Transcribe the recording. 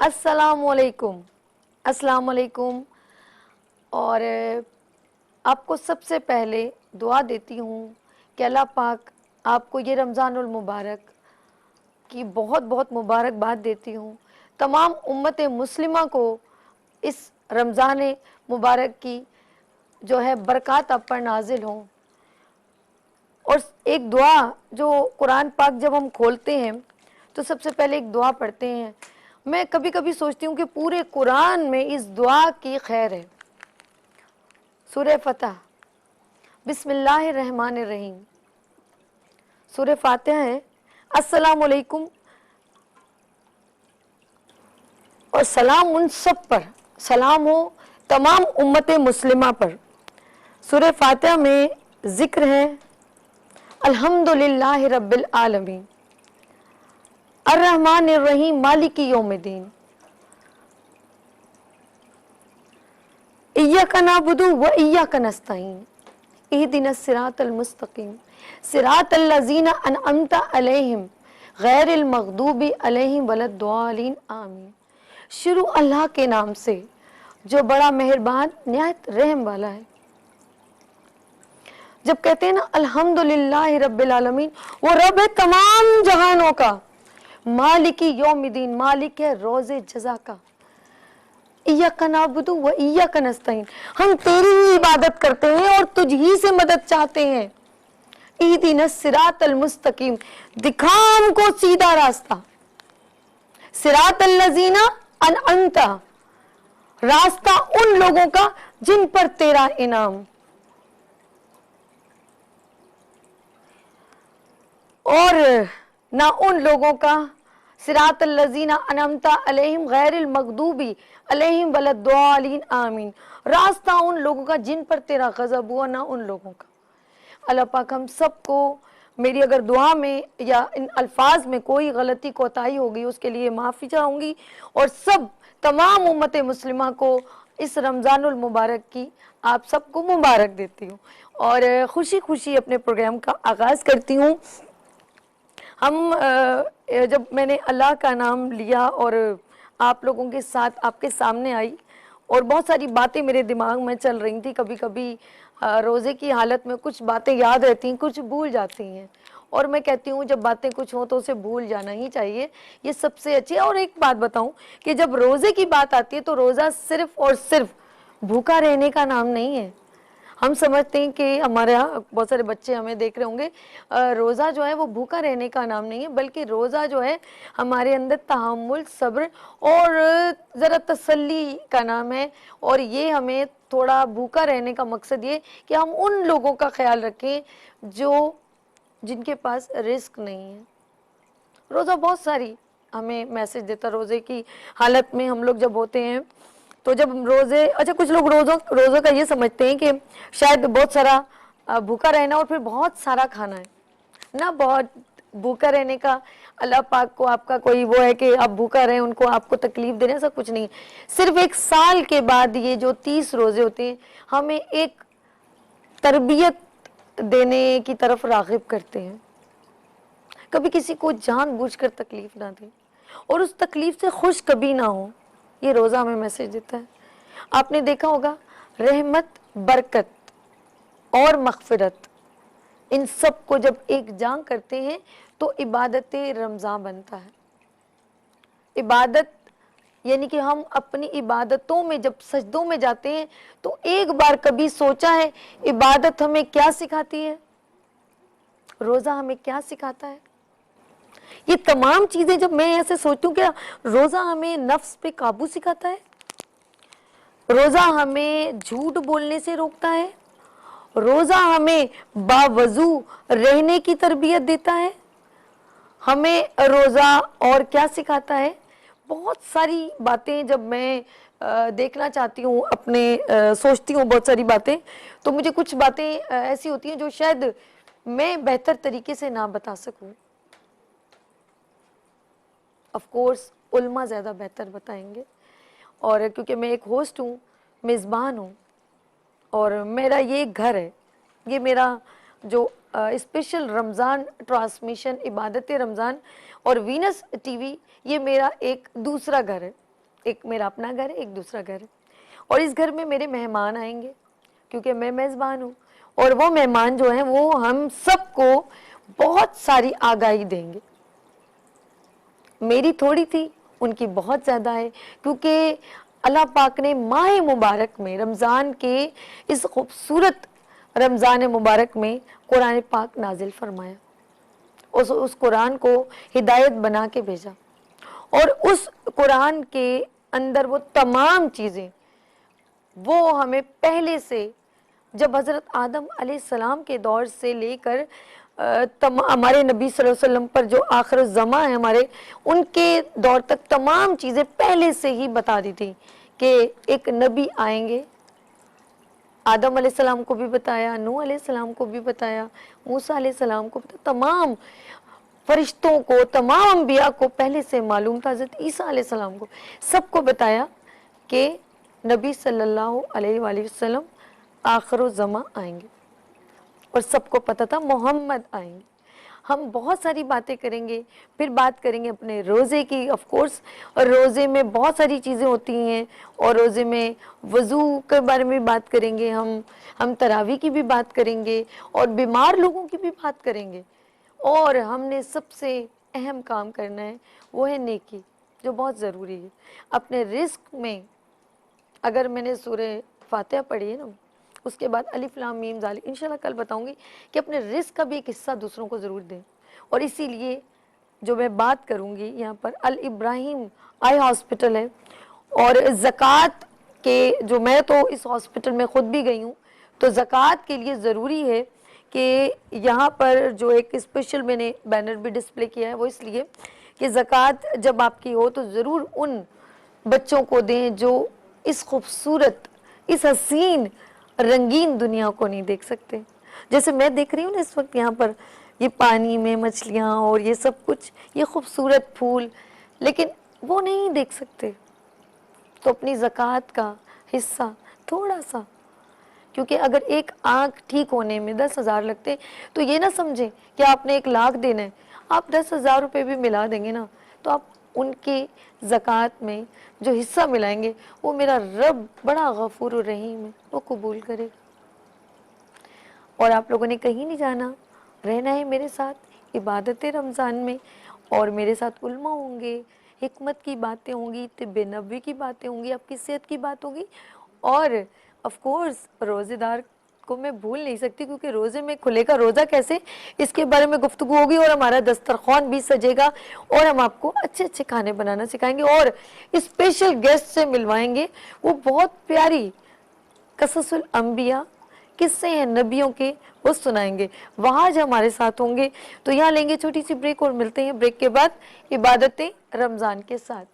अस्सलाम वालेकुम। अस्सलाम वालेकुम। और आपको सबसे पहले दुआ देती हूँ कि अल्लाह पाक आपको ये रमज़ानुल मुबारक की बहुत बहुत मुबारकबाद देती हूँ। तमाम उम्मत मुस्लिमा को इस रमज़ान मुबारक की जो है बरक़ात आप पर नाजिल हों। और एक दुआ जो कुरान पाक जब हम खोलते हैं तो सबसे पहले एक दुआ पढ़ते हैं। मैं कभी कभी सोचती हूँ कि पूरे कुरान में इस दुआ की खैर है। सूरह फतह, बिस्मिल्लाहिर्रहमानिर्रहीम। सूरह फातिहा है। अस्सलाम वालेकुम, और सलाम उन सब पर, सलाम हो तमाम उम्मत मुस्लिमा पर। सूरह फातिहा में जिक्र है अल्हम्दुलिल्लाहि रब्बिल आलमीन अर्रहमानिर्रहीम मालिकी यौमिद्दीन इय्याका नअबुदु व इय्याका नस्तईन इहदिनस सिरातल मुस्तकीम सिरातल लज़ीना अनअमता अलैहिम गैरिल मग़दूबि अलैहिम वलद्दालिन आमीन। शुरू अल्लाह के नाम से जो बड़ा मेहरबान निहायत रहम वाला है। जब कहते हैं ना अल्हम्दुलिल्लाहि रब्बिल आलमीन, वो रब है तमाम जहानों का, मालिकी यौमिद्दीन, मालिक है रोज़े जज़ा का। इय्याका नअबुदु व इय्याका नस्तईन, हम तेरी ही इबादत करते हैं और तुझ ही से मदद चाहते हैं। इहदिनस सिरातल मुस्तकीम, दिखा हमको सीधा रास्ता। सिरातल लज़ीना अनअमता, रास्ता उन लोगों का जिन पर तेरा इनाम। और ना उन लोगों का, सिरातल लज़ीना अनअमता अलैहिम गैरिल मग़दूबि अलैहिम वलद्दालिन आमीन, रास्ता उन लोगों का जिन पर तेरा गज़ब हुआ, ना उन लोगों का। अल्लाह पाक हम सबको, मेरी अगर दुआ में या इन अल्फाज में कोई गलती कोताही होगी उसके लिए माफ़ी चाहूँगी, और सब तमाम उम्मत मुस्लिमा को इस रमज़ानुल मुबारक की आप सबको मुबारक देती हूँ और खुशी खुशी अपने प्रोग्राम का आगाज़ करती हूँ। हम जब मैंने अल्लाह का नाम लिया और आप लोगों के साथ आपके सामने आई और बहुत सारी बातें मेरे दिमाग में चल रही थी। कभी कभी रोज़े की हालत में कुछ बातें याद रहती हैं, कुछ भूल जाती हैं, और मैं कहती हूँ जब बातें कुछ हों तो उसे भूल जाना ही चाहिए, ये सबसे अच्छी है। और एक बात बताऊँ कि जब रोज़े की बात आती है तो रोज़ा सिर्फ़ और सिर्फ भूखा रहने का नाम नहीं है। हम समझते हैं कि हमारे यहाँ बहुत सारे बच्चे हमें देख रहे होंगे, रोज़ा जो है वो भूखा रहने का नाम नहीं है, बल्कि रोज़ा जो है हमारे अंदर तहम्मुल, सब्र और ज़रा तसल्ली का नाम है। और ये हमें थोड़ा भूखा रहने का मकसद ये कि हम उन लोगों का ख्याल रखें जो जिनके पास रिस्क नहीं है। रोज़ा बहुत सारी हमें मैसेज देता। रोज़े की हालत में हम लोग जब होते हैं तो जब रोज़े, अच्छा कुछ लोग रोज़ों का ये समझते हैं कि शायद बहुत सारा भूखा रहना और फिर बहुत सारा खाना है ना। बहुत भूखा रहने का अल्लाह पाक को आपका कोई वो है कि आप भूखा रहें, उनको आपको तकलीफ़ देने, ऐसा कुछ नहीं। सिर्फ एक साल के बाद ये जो 30 रोज़े होते हैं हमें एक तरबियत देने की तरफ राग़िब करते हैं। कभी किसी को जानबूझकर तकलीफ़ ना दें और उस तकलीफ़ से खुश कभी ना हो, ये रोज़ा हमें मैसेज देता है। आपने देखा होगा रहमत, बरकत और मग़फ़िरत, इन सब को जब एक जान करते हैं तो इबादत रमज़ान बनता है। इबादत यानी कि हम अपनी इबादतों में जब सजदों में जाते हैं तो एक बार कभी सोचा है इबादत हमें क्या सिखाती है, रोज़ा हमें क्या सिखाता है? ये तमाम चीज़ें जब मैं ऐसे सोचती हूँ, क्या रोज़ा हमें नफ्स पे काबू सिखाता है? रोज़ा हमें झूठ बोलने से रोकता है? रोज़ा हमें बावज़ू रहने की तरबियत देता है? हमें रोज़ा और क्या सिखाता है? बहुत सारी बातें जब मैं देखना चाहती हूँ अपने, सोचती हूँ बहुत सारी बातें, तो मुझे कुछ बातें ऐसी होती हैं जो शायद मैं बेहतर तरीके से ना बता सकूँ। ऑफ कोर्स उल्मा ज़्यादा बेहतर बताएंगे, और क्योंकि मैं एक होस्ट हूँ, मेज़बान हूँ, और मेरा ये घर है, ये मेरा जो स्पेशल रमज़ान ट्रांसमिशन इबादत रमज़ान और वीनस टीवी, ये मेरा एक दूसरा घर है। ایک میرا اپنا گھر ہے، ایک دوسرا گھر ہے، اور اس گھر میں میرے مہمان آئیں گے کیونکہ میں میزبان ہوں، اور وہ مہمان جو ہیں وہ ہم سب کو بہت ساری آگاہی دیں گے. میری تھوڑی تھی، ان کی بہت زیادہ ہے، کیونکہ اللہ پاک نے ماہ مبارک میں، رمضان کے اس خوبصورت رمضان مبارک میں قرآن پاک نازل فرمایا، اس قرآن کو ہدایت بنا کے بھیجا، اور اس قرآن کے اندر وہ تمام چیزیں وہ ہمیں پہلے سے، جب حضرت آدم علیہ السلام کے دور سے لے کر ہمارے نبی صلی اللہ علیہ وسلم پر جو آخر الزماں ہے ہمارے، ان کے دور تک تمام چیزیں پہلے سے ہی بتا دی تھی کہ ایک نبی آئیں گے. آدم علیہ السلام کو بھی بتایا، نوح علیہ السلام کو بھی بتایا، موسیٰ علیہ السلام کو بتایا، تمام فرشتوں کو، تمام انبیاء کو پہلے سے معلوم تھا، حضرت عیسیٰ علیہ السلام کو سب کو بتایا کہ نبی صلی اللہ علیہ وآلہ وسلم آخر الزماں آئیں گے، اور سب کو پتہ تھا محمد آئیں گے. ہم بہت ساری باتیں کریں گے، پھر بات کریں گے اپنے روزے کی، آف کورس، اور روزے میں بہت ساری چیزیں ہوتی ہیں، اور روزے میں وضو کے بارے میں بات کریں گے، ہم تراویح کی بھی بات کریں گے، اور بیمار لوگوں کی بھی بات کریں گے، اور ہم نے سب سے اہم کام کرنا ہے، وہ ہے نیکی، جو بہت ضروری ہے. اپنے رزق میں، اگر میں نے سورہ فاتحہ پڑھی ہے نا، اس کے بعد الف لام میم ذالک، انشاءاللہ کل بتاؤں گی کہ اپنے رزق کا بھی ایک حصہ دوسروں کو ضرور دیں. اور اسی لیے جو میں بات کروں گی یہاں پر، الابراہیم آئی ہاسپٹل ہے، اور زکوٰۃ کے، جو میں تو اس ہاسپٹل میں خود بھی گئی ہوں، تو زکوٰۃ کے لیے ضروری ہے کہ یہاں پر جو ایک اسپیشل میں نے بینر بھی ڈسپلے کیا ہے، وہ اس لیے کہ زکوٰۃ جب آپ کی ہو تو ضرور ان بچوں کو دیں جو اس خوبصورت، اس حسین رنگین دنیا کو نہیں دیکھ سکتے. جیسے میں دیکھ رہی ہوں نا اس وقت یہاں پر، یہ پانی میں مچھلیاں اور یہ سب کچھ، یہ خوبصورت پھول، لیکن وہ نہیں دیکھ سکتے. تو اپنی زکوٰۃ کا حصہ تھوڑا سا، کیونکہ اگر ایک آنکھ ٹھیک ہونے میں 10,000 لگتے، تو یہ نہ سمجھیں کہ آپ نے 1,00,000 دینا ہے، آپ 10,000 روپے بھی ملا دیں گے نا، تو آپ ان کی زکوٰۃ میں جو حصہ ملائیں گے، وہ میرا رب بڑا غفور الرحیم ہے، وہ قبول کرے گا. اور آپ لوگوں نے کہیں نہیں جانا، رہنا ہے میرے ساتھ عبادت رمضان میں، اور میرے ساتھ علماء ہوں گے، حکمت کی باتیں ہوں گی، طب نبوی کی باتیں ہوں گی، آپ کی صحت کی بات ہوگی، اور آف کورس روزے دار کو میں بھول نہیں سکتی، کیونکہ روزے میں کھلے گا روزہ کیسے، اس کے بارے میں گفتگو ہوگی، اور ہمارا دسترخوان بھی سجے گا، اور ہم آپ کو اچھے اچھے کھانے بنانا سکھائیں گے، اور اسپیشل گیسٹ سے ملوائیں گے. وہ بہت پیاری قصص الانبیاء، قصے ہیں نبیوں کے، وہ سنائیں گے. وہاں جو ہمارے ساتھ ہوں گے. تو یہاں لیں گے چھوٹی سی بریک، اور ملتے ہیں بریک کے بعد عبادت رمضان کے ساتھ.